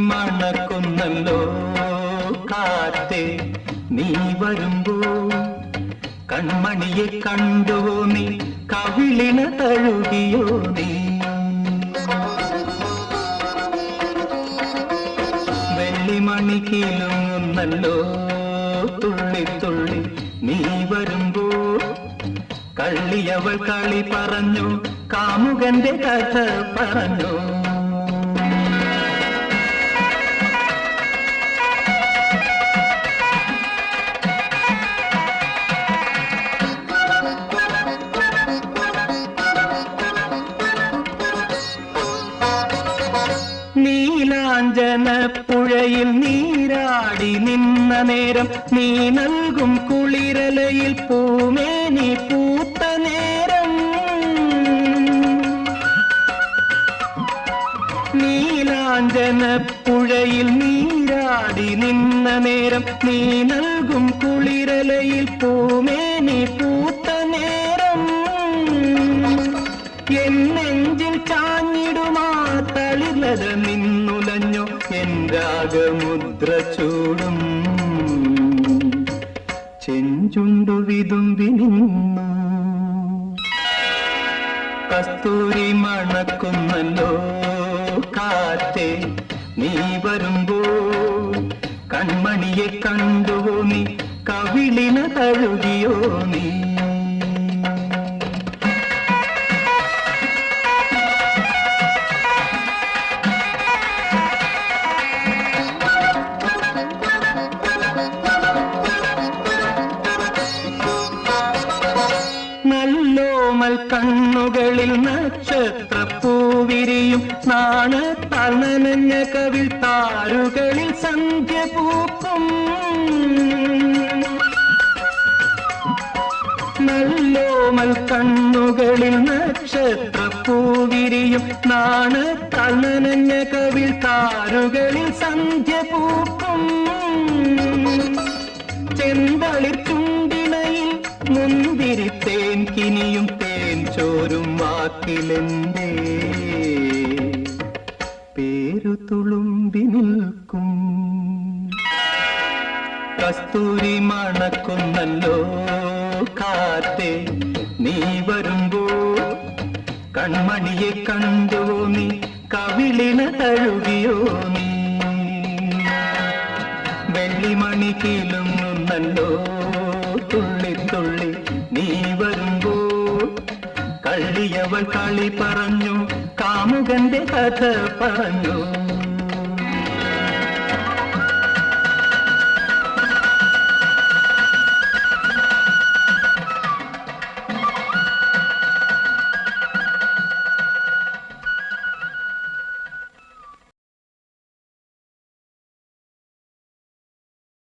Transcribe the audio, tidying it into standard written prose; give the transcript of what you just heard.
മണക്കുന്നല്ലോ കാറ്റേ നീ വരുമ്പോ കൺമണിയെ കണ്ടോ നീ കവിളിന തഴുകിയോ നീ വെള്ളിമണി കിലുങ്ങുന്നല്ലോ തുള്ളി തുള്ളി നീ വരുമ്പോ കള്ളിയവൾ കളി പറഞ്ഞു കാമുകന്റെ കഥ പറഞ്ഞു നീലാഞ്ജനപ്പുഴയിൽ നീരാടി നിന്ന നേരം നീ നൽകും കുളിരലയിൽ പൂമേനി പൂത്ത നേരം നീലാഞ്ജനപ്പുഴയിൽ നീരാടി നിന്ന നേരം നീ നൽകും കുളിരലയിൽ പൂമേനി പൂത്ത നേരം എന്നെഞ്ചിൽ ചാഞ്ഞിടുമാ തളിലത നിന്നുലഞ്ഞു എൻ രാഗമുദ്ര ചൂടും ചെഞ്ചുണ്ടു വിതുമ്പി നിന്നു കസ്തൂരി മണക്കുന്നല്ലോ കാറ്റേ നീ വരുമ്പോ കൺമണിയെ കണ്ടോ നീ കവിളിന തഴുകിയോ നീ നല്ലോമൽ കണ്ണുകളിൽ നക്ഷത്രപ്പൂവിരിയും നാണത്താൽ നനഞ്ഞ കവിൾ താരുകളിൽ സന്ധ്യ പൂക്കും നല്ലോമൽ കണ്ണുകളിൽ നക്ഷത്രപ്പൂവിരിയും നാണത്താൽ നനഞ്ഞ കവിൾ താരുകളിൽ സന്ധ്യ പൂക്കും ചെന്തളിർ ചുണ്ടിണയിൽ മുന്തിരി തേൻ കിനിയും തേൻ ചോരും വാക്കിലെന്തേ പേരു തുളുമ്പി നിൽക്കും കസ്തൂരി മണക്കുന്നല്ലോ കാറ്റേ നീ വരുമ്പോ കൺമണിയെ കണ്ടോ നീ കവിളിന തഴുകിയോ നീ വെള്ളിമണി കിലുങ്ങുന്നല്ലോ തുള്ളി തുള്ളി നീ വരുമ്പോ കള്ളിയവൾ കളി പറഞ്ഞു കാമുകന്റെ കഥ പറഞ്ഞു